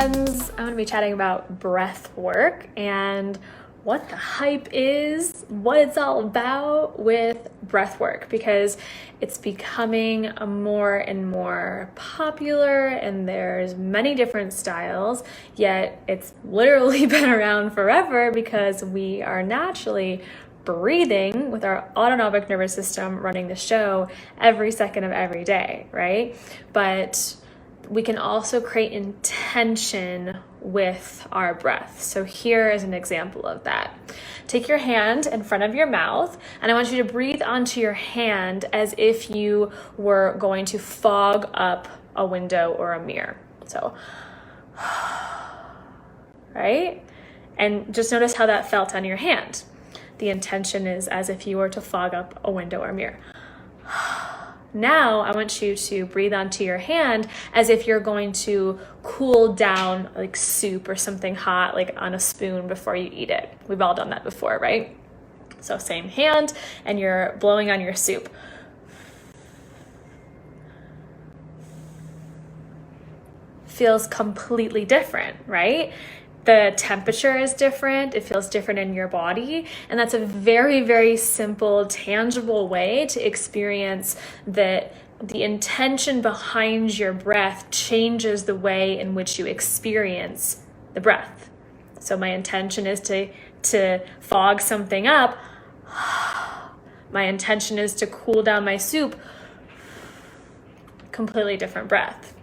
friends. I'm going to be chatting about breath work and what the hype is, what it's all about with breath work, because it's becoming more and more popular and there's many different styles, yet it's literally been around forever because we are naturally breathing with our autonomic nervous system running the show every second of every day, right? But we can also create intention with our breath. So here is an example of that. Take your hand in front of your mouth, and I want you to breathe onto your hand as if you were going to fog up a window or a mirror. So, right? And just notice how that felt on your hand. The intention is as if you were to fog up a window or mirror. Now I want you to breathe onto your hand as if you're going to cool down like soup or something hot, like on a spoon before you eat it. We've all done that before, right? So same hand, and you're blowing on your soup. Feels completely different, right? The temperature is different. It feels different in your body. And that's a very, very simple, tangible way to experience that the intention behind your breath changes the way in which you experience the breath. So my intention is to fog something up. My intention is to cool down my soup. Completely different breath.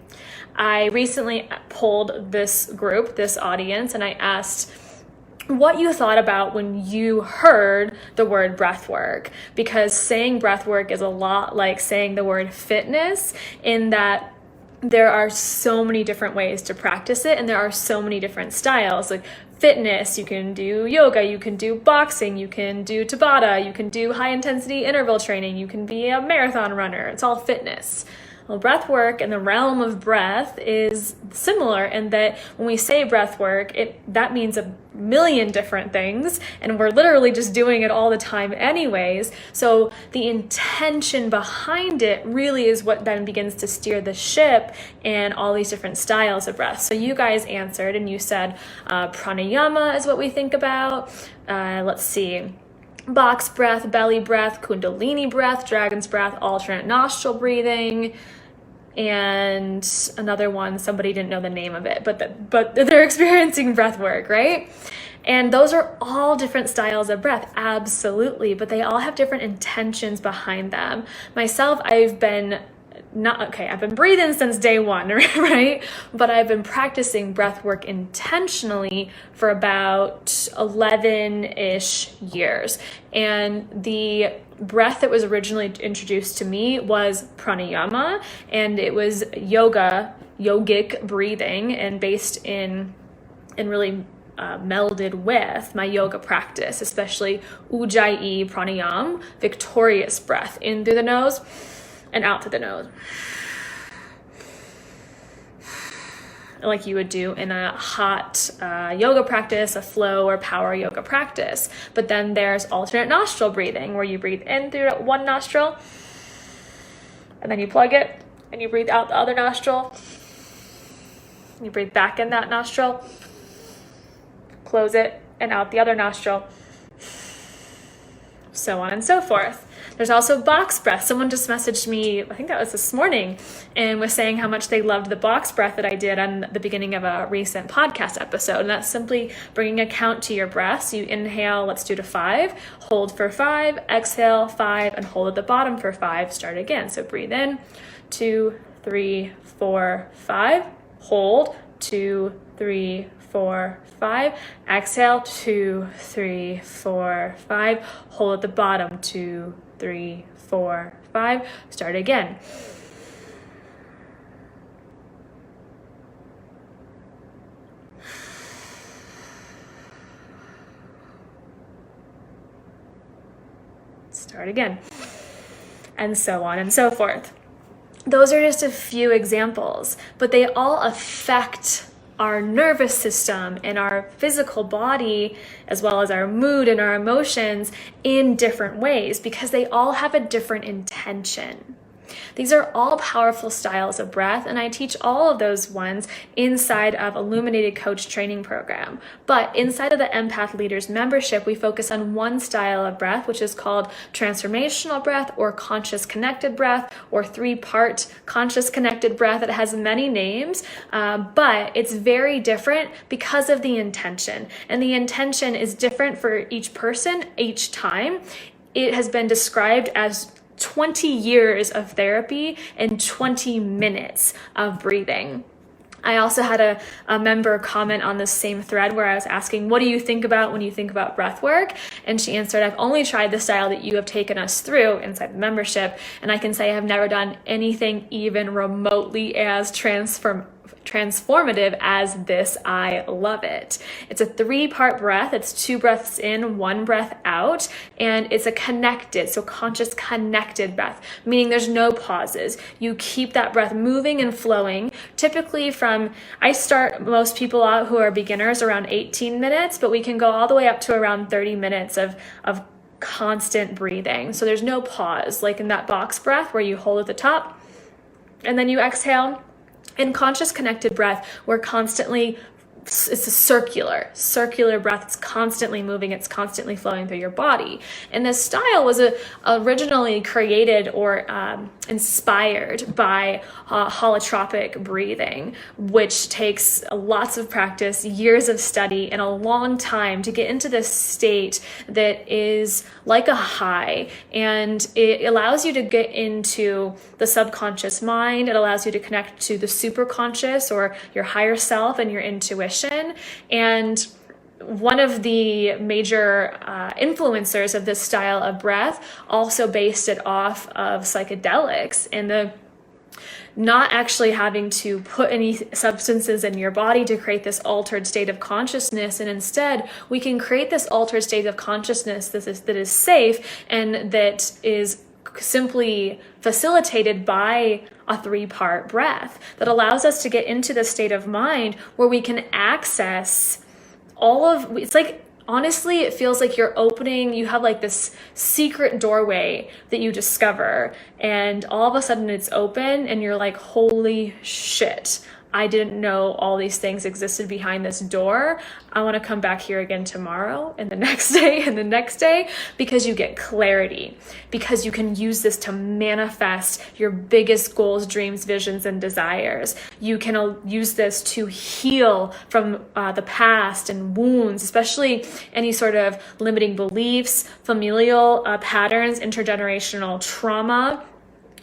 I recently polled this group, this audience, and I asked what you thought about when you heard the word breath work, because saying breath work is a lot like saying the word fitness, in that there are so many different ways to practice it and there are so many different styles. Like fitness, you can do yoga, you can do boxing, you can do Tabata, you can do high intensity interval training, you can be a marathon runner. It's all fitness. Well, breath work in the realm of breath is similar in that when we say breath work, that means a million different things, and we're literally just doing it all the time anyways. So the intention behind it really is what then begins to steer the ship in all these different styles of breath. So you guys answered and you said pranayama is what we think about. Let's see. Box breath, belly breath, kundalini breath, dragon's breath, alternate nostril breathing, and another one, somebody didn't know the name of it, but they're experiencing breath work, right? And those are all different styles of breath, absolutely, but they all have different intentions behind them. Myself, I've been breathing since day one, right? But I've been practicing breath work intentionally for about 11-ish years. And the breath that was originally introduced to me was pranayama, and it was yogic breathing, and based in really melded with my yoga practice, especially ujjayi pranayam, victorious breath, in through the nose and out through the nose, like you would do in a hot yoga practice, a flow or power yoga practice. But then there's alternate nostril breathing, where you breathe in through one nostril and then you plug it and you breathe out the other nostril. You breathe back in that nostril, close it, and out the other nostril, so on and so forth. There's also box breath. Someone just messaged me, I think that was this morning, and was saying how much they loved the box breath that I did on the beginning of a recent podcast episode. And that's simply bringing a count to your breath. So you inhale, let's do to 5, hold for 5, exhale 5, and hold at the bottom for 5. Start again. So breathe in, 2, 3, 4, 5. Hold, 2, 3, 4, 5. Exhale, 2, 3, 4, 5. Hold at the bottom, 2, 3, 4, 5. Start again. Start again. And so on and so forth. Those are just a few examples, but they all affect our nervous system and our physical body, as well as our mood and our emotions, in different ways, because they all have a different intention. These are all powerful styles of breath, and I teach all of those ones inside of Illuminated Coach Training Program. But inside of the Empath Leaders membership, we focus on one style of breath, which is called transformational breath or conscious connected breath or 3-part conscious connected breath. It has many names, but it's very different because of the intention. And the intention is different for each person each time. It has been described as 20 years of therapy and 20 minutes of breathing. I also had a member comment on this same thread where I was asking, what do you think about when you think about breath work? And she answered, I've only tried the style that you have taken us through inside the membership, and I can say I have never done anything even remotely as transformative as this. I love it. It's a 3-part breath. It's 2 breaths in, 1 breath out, and it's a connected, so conscious connected breath, meaning there's no pauses. You keep that breath moving and flowing. Typically I start most people out who are beginners around 18 minutes, but we can go all the way up to around 30 minutes of constant breathing. So there's no pause, like in that box breath where you hold at the top and then you exhale. In conscious connected breath, we're constantly, it's a circular breath. It's constantly moving. It's constantly flowing through your body. And this style was originally created or inspired by holotropic breathing, which takes lots of practice, years of study, and a long time to get into this state that is like a high. And it allows you to get into the subconscious mind. It allows you to connect to the superconscious or your higher self and your intuition. And one of the major influencers of this style of breath also based it off of psychedelics and the not actually having to put any substances in your body to create this altered state of consciousness. And instead, we can create this altered state of consciousness that is safe and that is simply facilitated by a 3-part breath that allows us to get into the state of mind where we can access it's like, honestly, it feels like you have like this secret doorway that you discover, and all of a sudden it's open and you're like, holy shit, I didn't know all these things existed behind this door. I want to come back here again tomorrow and the next day and the next day, because you get clarity, because you can use this to manifest your biggest goals, dreams, visions, and desires. You can use this to heal from the past and wounds, especially any sort of limiting beliefs, familial patterns, intergenerational trauma.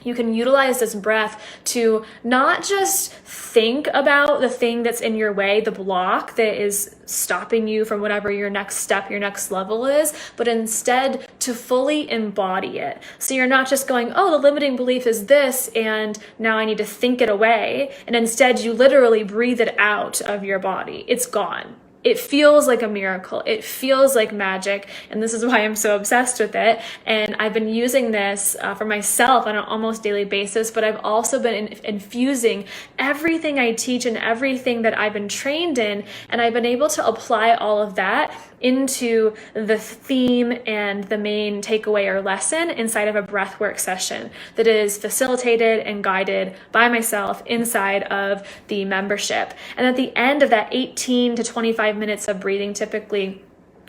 You can utilize this breath to not just think about the thing that's in your way, the block that is stopping you from whatever your next step, your next level is, but instead to fully embody it. So you're not just going, oh, the limiting belief is this, and now I need to think it away. And instead you literally breathe it out of your body. It's gone. It feels like a miracle. It feels like magic. And this is why I'm so obsessed with it. And I've been using this for myself on an almost daily basis, but I've also been infusing everything I teach and everything that I've been trained in. And I've been able to apply all of that into the theme and the main takeaway or lesson inside of a breathwork session that is facilitated and guided by myself inside of the membership. And at the end of that 18 to 25 minutes of breathing, typically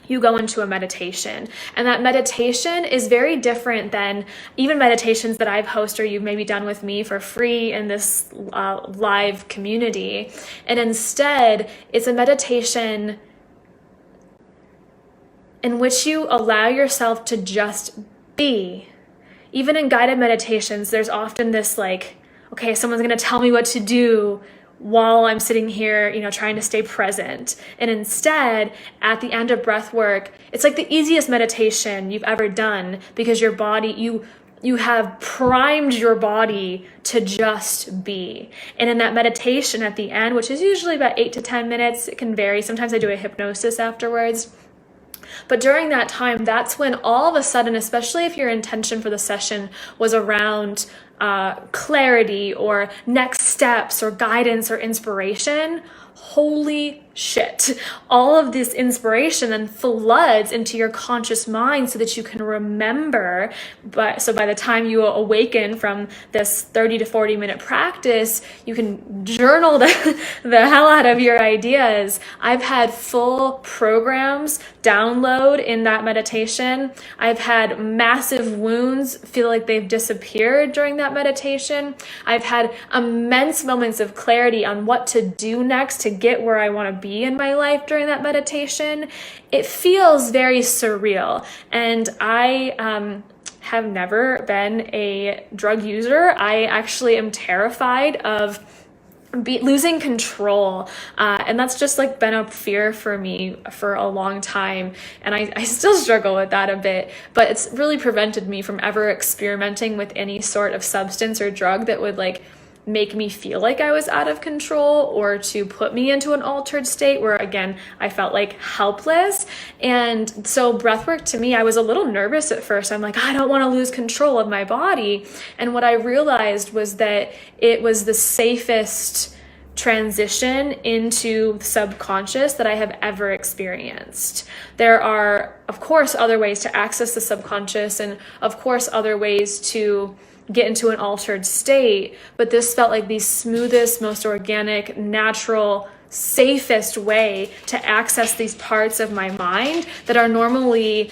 you go into a meditation. And that meditation is very different than even meditations that I've hosted or you've maybe done with me for free in this live community. And instead, it's a meditation in which you allow yourself to just be. Even in guided meditations, there's often this like, okay, someone's going to tell me what to do while I'm sitting here, trying to stay present. And instead, at the end of breath work, it's like the easiest meditation you've ever done, because your body, you have primed your body to just be. And in that meditation at the end, which is usually about 8 to 10 minutes, it can vary. Sometimes I do a hypnosis afterwards. But during that time, that's when all of a sudden, especially if your intention for the session was around clarity or next steps or guidance or inspiration, holy shit. All of this inspiration then floods into your conscious mind so that you can remember. So by the time you awaken from this 30 to 40 minute practice, you can journal the hell out of your ideas. I've had full programs download in that meditation. I've had massive wounds feel like they've disappeared during that meditation. I've had immense moments of clarity on what to do next to get where I want to be in my life during that meditation. It feels very surreal. And I have never been a drug user. I actually am terrified of losing control. And that's just like been a fear for me for a long time. And I still struggle with that a bit, but it's really prevented me from ever experimenting with any sort of substance or drug that would like make me feel like I was out of control or to put me into an altered state where, again, I felt like helpless. And so breathwork to me, I was a little nervous at first. I'm like, I don't want to lose control of my body. And what I realized was that it was the safest transition into subconscious that I have ever experienced. There are, of course, other ways to access the subconscious and, of course, other ways to get into an altered state, but this felt like the smoothest, most organic, natural, safest way to access these parts of my mind that are normally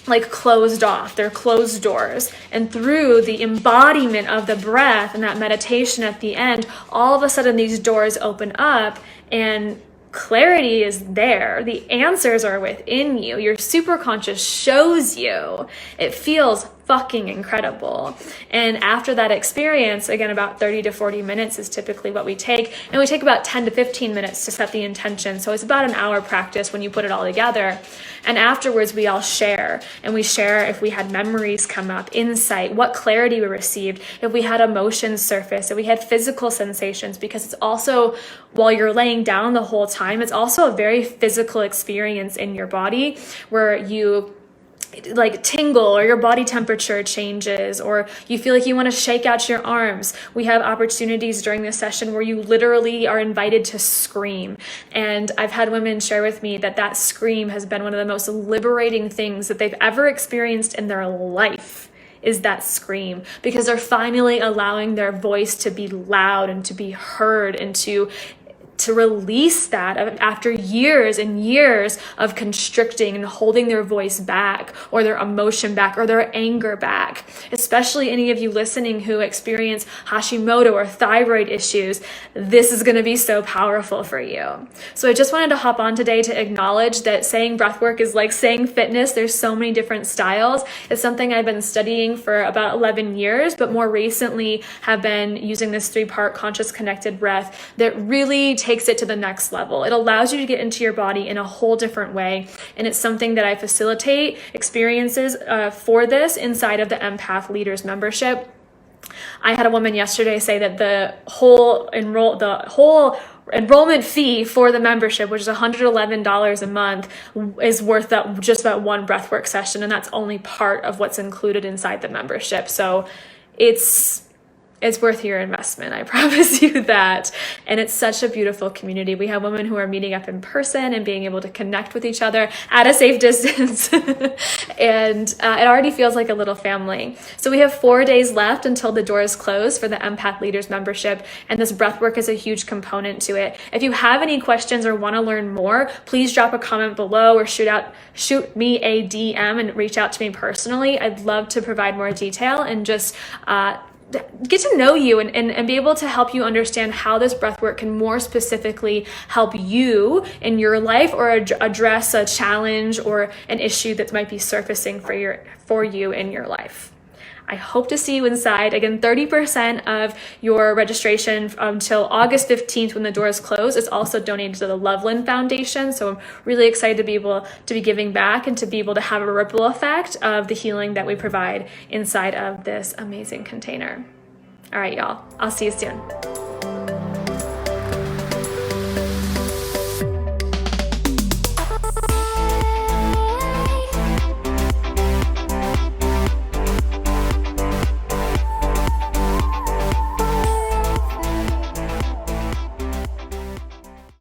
like closed off. They're closed doors. And through the embodiment of the breath and that meditation at the end, all of a sudden these doors open up and clarity is there. The answers are within you. Your superconscious shows you. It feels fucking incredible. And after that experience, again, about 30 to 40 minutes is typically what we take. And we take about 10 to 15 minutes to set the intention. So it's about an hour practice when you put it all together. And afterwards, we all share. And we share if we had memories come up, insight, what clarity we received, if we had emotions surface, if we had physical sensations, because it's also, while you're laying down the whole time, it's also a very physical experience in your body where you like tingle or your body temperature changes or you feel like you want to shake out your arms. We have opportunities during this session where you literally are invited to scream. And I've had women share with me that that scream has been one of the most liberating things that they've ever experienced in their life, is that scream, because they're finally allowing their voice to be loud and to be heard and to release that after years and years of constricting and holding their voice back or their emotion back or their anger back. Especially any of you listening who experience Hashimoto or thyroid issues, this is going to be so powerful for you. So I just wanted to hop on today to acknowledge that saying breathwork is like saying fitness. There's so many different styles. It's something I've been studying for about 11 years, but more recently have been using this 3-part conscious connected breath that really takes it to the next level. It allows you to get into your body in a whole different way. And it's something that I facilitate experiences for this inside of the Empath Leaders membership. I had a woman yesterday say that the whole enrollment fee for the membership, which is $111 a month, is worth that one breathwork session. And that's only part of what's included inside the membership. So it's worth your investment. I promise you that. And it's such a beautiful community. We have women who are meeting up in person and being able to connect with each other at a safe distance. And it already feels like a little family. So we have 4 days left until the doors close for the Empath Leaders membership. And this breathwork is a huge component to it. If you have any questions or want to learn more, please drop a comment below or shoot me a DM and reach out to me personally. I'd love to provide more detail and just get to know you and be able to help you understand how this breathwork can more specifically help you in your life or address a challenge or an issue that might be surfacing for you in your life. I hope to see you inside. Again, 30% of your registration until August 15th when the doors close is also donated to the Loveland Foundation. So I'm really excited to be able to be giving back and to be able to have a ripple effect of the healing that we provide inside of this amazing container. All right, y'all. I'll see you soon.